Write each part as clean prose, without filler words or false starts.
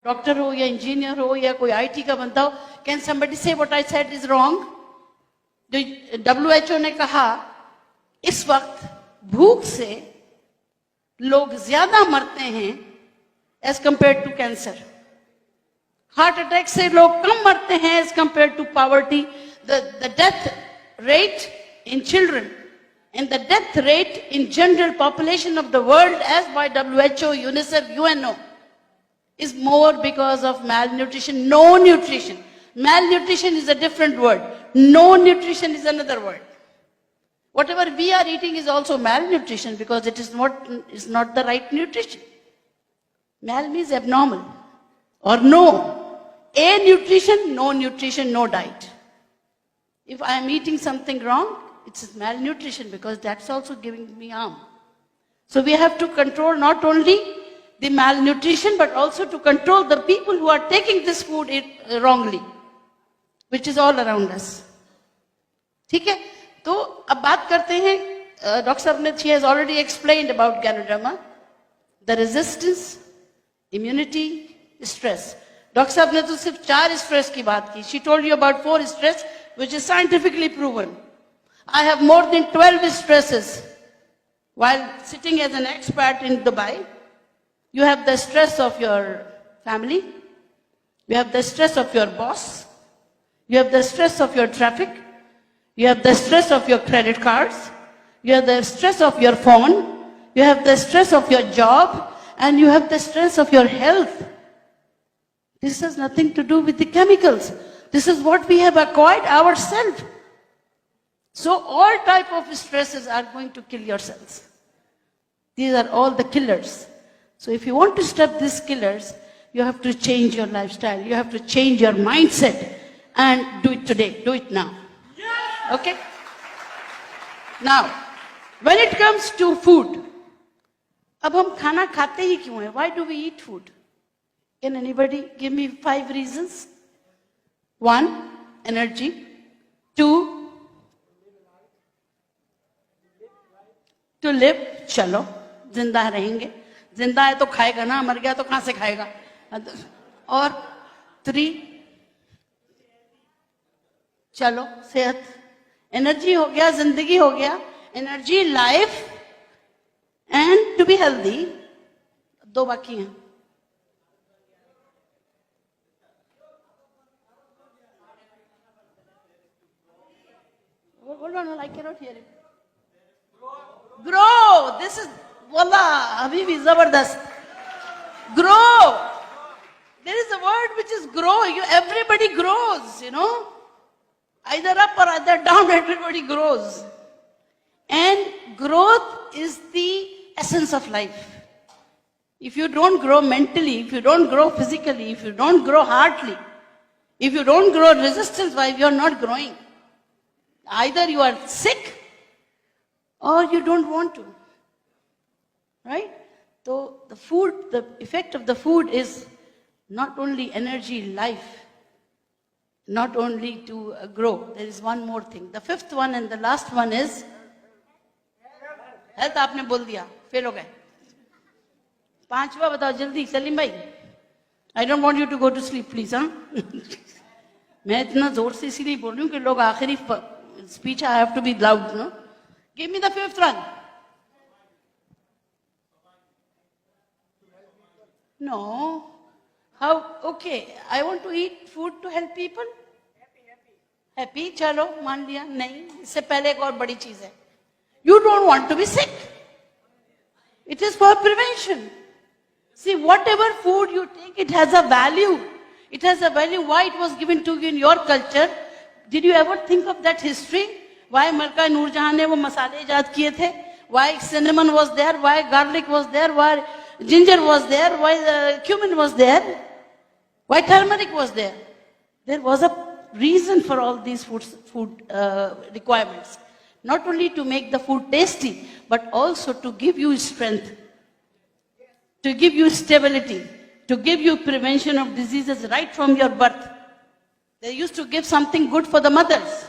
Doctor हो या engineer हो या कोई आईटी का बंदा हो, कैन समबडी से what I said is wrong? जो WHO ने कहा इस वक्त भूख से लोग ज्यादा मरते हैं as compare to cancer, heart attack से लोग कम मरते हैं as compare to poverty, the death rate in children and the death rate in general population of the world as by WHO, UNICEF, UNO is more because of malnutrition. No nutrition. Malnutrition is a different word. No nutrition is another word. Whatever we are eating is also malnutrition because it is not the right nutrition. Mal means abnormal or no. A nutrition, no diet. If I am eating something wrong, it's malnutrition because that's also giving me harm. So we have to control not only the malnutrition but also to control the people who are taking this food wrongly, which is all around us. ठीक है, तो अब बात करते हैं. Doctor साहब ने, she has already explained about Ganoderma, the resistance, immunity, stress. Doctor साहब ने तो सिर्फ 4 stress की बात की. She told you about 4 stress which is scientifically proven. I have more than 12 stresses. While sitting as an expat in Dubai, you have the stress of your family, you have the stress of your boss, you have the stress of your traffic, you have the stress of your credit cards, you have the stress of your phone, you have the stress of your job, and you have the stress of your health. This has nothing to do with the chemicals. This is what we have acquired ourselves. So all type of stresses are going to kill your cells. These are all the killers. So if you want to stop these killers, you have to change your lifestyle. You have to change your mindset and do it today. Do it now. Okay? Now, when it comes to food, अब हम खाना खाते ही क्यों हैं? Why do we eat food? Can anybody give me 5 reasons? 1, energy. 2, to live, चलो जिंदा रहेंगे, जिंदा है तो खाएगा ना, मर गया तो कहां से खाएगा. और 3, चलो सेहत, एनर्जी हो गया, जिंदगी हो गया, energy, life and to be healthy. 2 बाकी हैं. Hold on, I cannot hear it. Grow. This is, wallah, Habibi, zabardast. Grow. There is a word which is grow. Everybody grows, you know. Either up or either down, everybody grows. And growth is the essence of life. If you don't grow mentally, if you don't grow physically, if you don't grow heartily, if you don't grow resistance-wise, you are not growing. Either you are sick or you don't want to, right? So the food, the effect of the food is not only energy, life, not only to grow. There is one more thing. The 5th one and the last one is health. आपने बोल दिया, fail हो गए. 5वां बताओ जल्दी, सलीम भाई. I don't want you to go to sleep, please, हाँ? मैं इतना जोर से इसीलिए बोल रही हूँ कि लोग आखिरी speech I have to be loud, no? Give me the 5th one. No. How? Okay. I want to eat food to help people. Happy. चलो मान लिया. नहीं. इससे पहले एक और बड़ी चीज है. You don't want to be sick. It is for prevention. See, whatever food you take, it has a value. It has a value. Why it was given to you in your culture? Did you ever think of that history? Why Malka Noorjahan ne wo masale ijad kiye the? Why cinnamon was there? Why garlic was there? Why ginger was there? Why cumin was there? Why turmeric was there? There was a reason for all these food requirements. Not only to make the food tasty, but also to give you strength, to give you stability, to give you prevention of diseases right from your birth. They used to give something good for the mothers,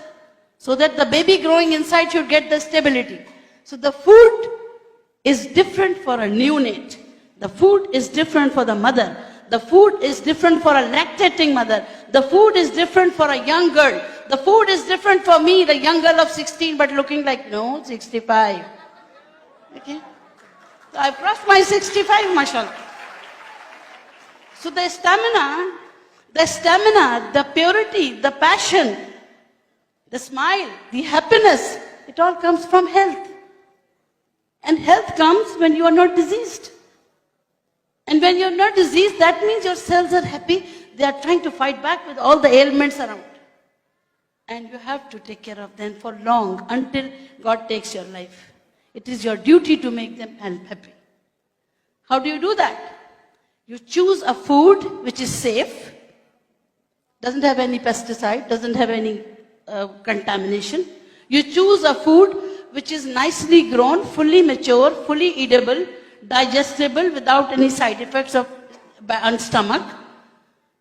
so that the baby growing inside should get the stability. So the food is different for a neonate. The food is different for the mother. The food is different for a lactating mother. The food is different for a young girl. The food is different for me, the young girl of 16, but looking like, no, 65. Okay? So I've crossed my 65, mashallah. So the stamina, the purity, the passion, the smile, the happiness, it all comes from health. And health comes when you are not diseased. And when you're not diseased, that means your cells are happy. They are trying to fight back with all the ailments around. And you have to take care of them for long, until God takes your life. It is your duty to make them happy. How do you do that? You choose a food which is safe, doesn't have any pesticide, doesn't have any contamination. You choose a food which is nicely grown, fully mature, fully edible, digestible without any side effects on stomach.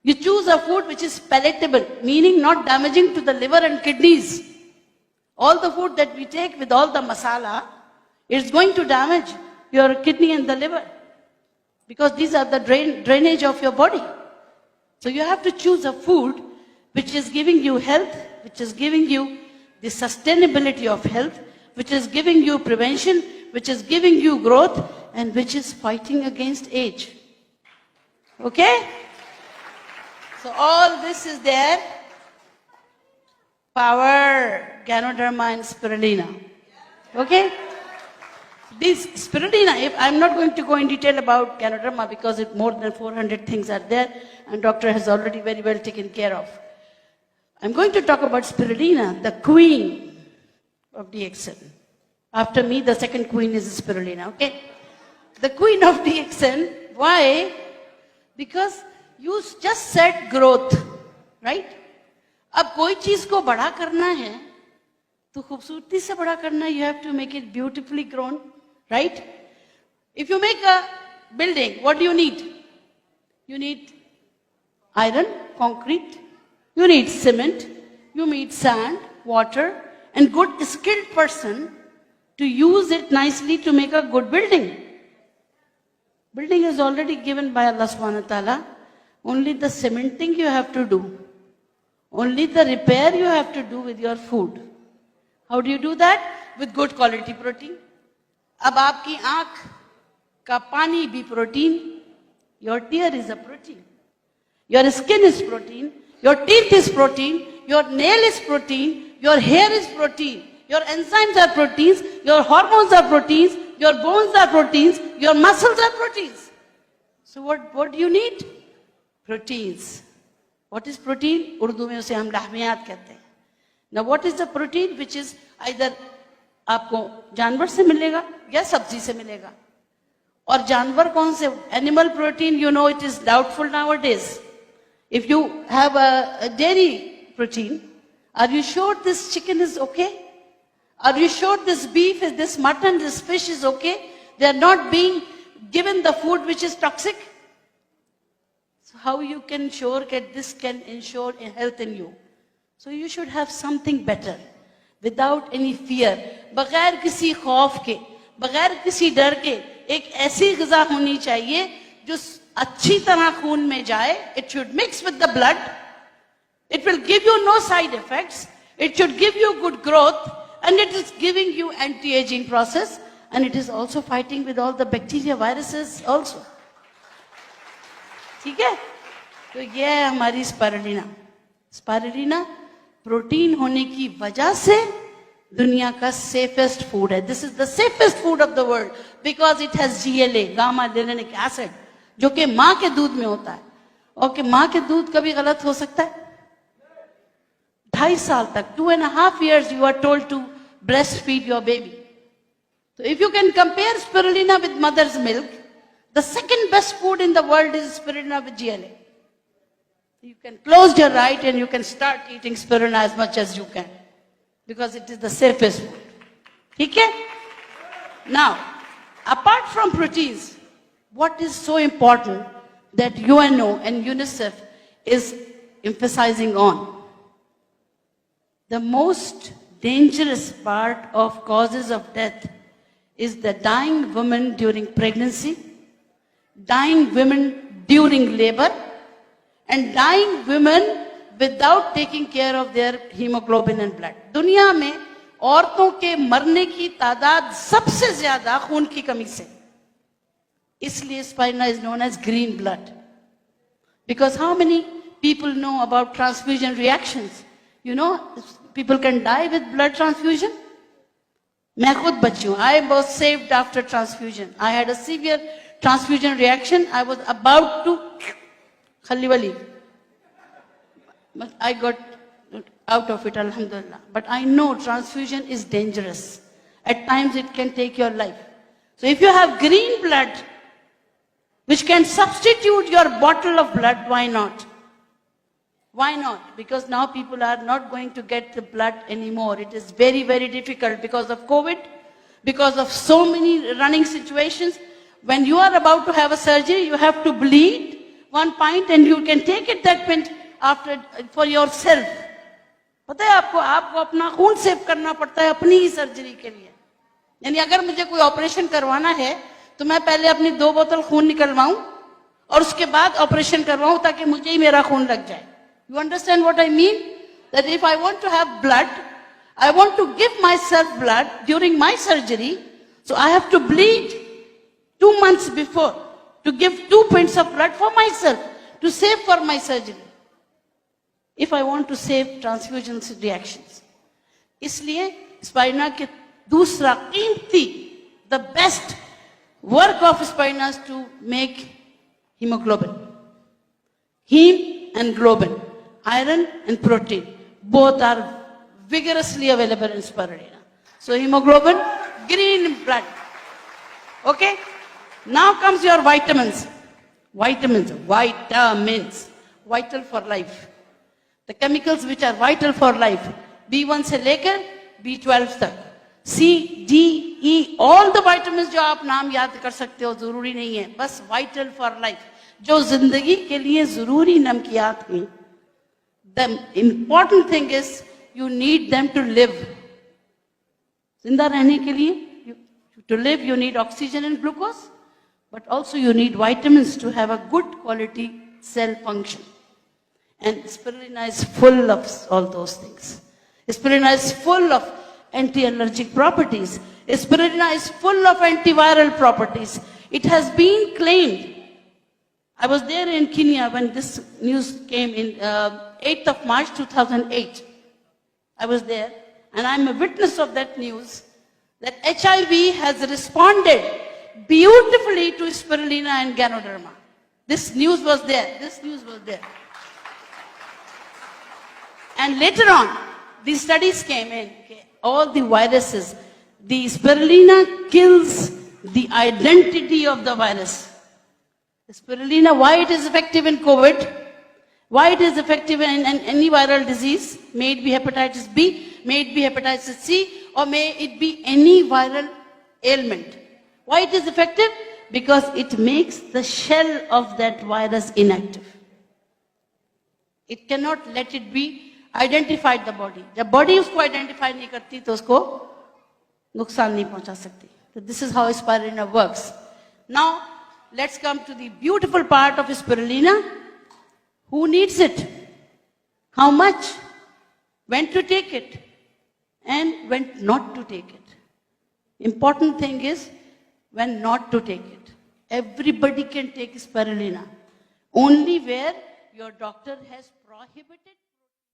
You choose a food which is palatable, meaning not damaging to the liver and kidneys. All the food that we take with all the masala, it's going to damage your kidney and the liver, because these are the drainage of your body. So you have to choose a food which is giving you health, which is giving you the sustainability of health, which is giving you prevention, which is giving you growth, and which is fighting against age. Okay? So all this is there. Power, Ganoderma and Spirulina. Okay? This Spirulina, I'm not going to go in detail about Ganoderma because more than 400 things are there and doctor has already very well taken care of. I'm going to talk about Spirulina, the queen of DXN. After me, the second queen is Spirulina, okay? The queen of DXN, why? Because you just said growth, right? अब कोई चीज को बड़ा करना है, तो खूबसूरती से बड़ा करना है, you have to make it beautifully grown, right? If you make a building, what do you need? You need iron, concrete, you need cement, you need sand, water, and good skilled person to use it nicely to make a good building. Building is already given by Allah subhanahu wa ta'ala. Only the cementing you have to do. Only the repair you have to do with your food. How do you do that? With good quality protein. अब आपकी आँख का पानी भी protein. Your tear is a protein. Your skin is protein. Your teeth is protein. Your nail is protein. Your hair is protein. Your enzymes are proteins. Your hormones are proteins. Your bones are proteins. Your muscles are proteins. So what do you need? Proteins. What is protein? Urdu में उसे हम lahmiyat कहते हैं. Now what is the protein which is either आपको जानवर से मिलेगा या सब्जी से मिलेगा. और जानवर कौन से? Animal protein, you know, it is doubtful nowadays. If you have a dairy protein, are you sure this chicken is okay? Are you sure this beef, this mutton, this fish is okay? They are not being given the food which is toxic. So how you can ensure that this can ensure health in you? So you should have something better, without any fear, बगैर किसी खौफ के, बगैर किसी डर के, एक ऐसी ग़िज़ा होनी चाहिए जो अच्छी तरह खून में जाए. It should mix with the blood. It will give you no side effects. It should give you good growth, and it is giving you anti-aging process, and it is also fighting with all the bacteria, viruses also. ठीक है? तो ये है हमारी स्पारुलिना. स्पारुलिना protein होने की वजह से दुनिया का सेफेस्ट फूड है. This is the safest food of the world because it has GLA, gamma linoleic acid, जो कि माँ के दूध में होता है. और कि माँ के दूध कभी गलत हो सकता है? 2.5 साल तक, 2.5 years you are told to breastfeed your baby. So if you can compare spirulina with mother's milk, the second best food in the world is spirulina with GLA. You can close your eye and you can start eating spirulina as much as you can, because it is the safest food. Okay? Now, apart from proteins, what is so important that UNO and UNICEF is emphasizing on? The most dangerous part of causes of death is the dying women during pregnancy, dying women during labor, and dying women without taking care of their hemoglobin and blood. दुनिया में औरतों के मरने की तादाद सबसे ज्यादा खून की कमी से. इसलिए spina is known as green blood. Because how many people know about transfusion reactions? You know, people can die with blood transfusion. मैं खुद बची हूँ. I was saved after transfusion. I had a severe transfusion reaction. I was about to खली वाली. But I got out of it, alhamdulillah. But I know transfusion is dangerous. At times it can take your life. So if you have green blood, which can substitute your bottle of blood, why not? Why not? Because now people are not going to get the blood anymore. It is very, very difficult because of COVID, because of so many running situations. When you are about to have a surgery, you have to bleed 1 pint and you can take it that pint after for yourself. पता है आपको अपना खून save करना पड़ता है अपनी ही surgery के लिए. यानी अगर मुझे कोई ऑपरेशन करवाना है तो मैं पहले अपनी 2 बोतल खून निकलवाऊं और उसके बाद ऑपरेशन करवाऊं ताकि मुझे ही मेरा खून लग जाए. You understand what I mean? That if I want to have blood, I want to give myself blood during my surgery, so I have to bleed 2 months before to give 2 pints of blood for myself to save for my surgery. If I want to save transfusion reactions. इसलिए spina के दूसरा कीमती, the best work of spina is to make hemoglobin. Heme and globin, iron and protein, both are vigorously available in spirulina. So hemoglobin, green blood. Okay? Now comes your vitamins. Vitamins, vital for life. The chemicals which are vital for life, B1 से लेकर B12 तक, C, D, E, all the vitamins जो आप नाम याद कर सकते हो जरूरी नहीं है, बस vital for life, जो जिंदगी के लिए जरूरी नमकियात हैं. The important thing is you need them to live. जिंदा रहने के लिए, to live you need oxygen and glucose, but also you need vitamins to have a good quality cell function. And spirulina is full of all those things. Spirulina is full of anti-allergic properties. Spirulina is full of antiviral properties. It has been claimed. I was there in Kenya when this news came in 8th of March 2008. I was there and I'm a witness of that news that HIV has responded beautifully to spirulina and ganoderma. This news was there. This news was there. And later on, these studies came in, okay, all the viruses, the spirulina kills the identity of the virus. The spirulina, why it is effective in COVID, why it is effective in any viral disease, may it be hepatitis B, may it be hepatitis C, or may it be any viral ailment. Why it is effective? Because it makes the shell of that virus inactive. It cannot let it be identified the body. जब body उसको identify नहीं करती तो उसको नुकसान नहीं पहुंचा सकती. So this is how spirulina works. Now let's come to the beautiful part of spirulina. Who needs it? How much? When to take it? And when not to take it. Important thing is when not to take it. Everybody can take spirulina. Only where your doctor has prohibited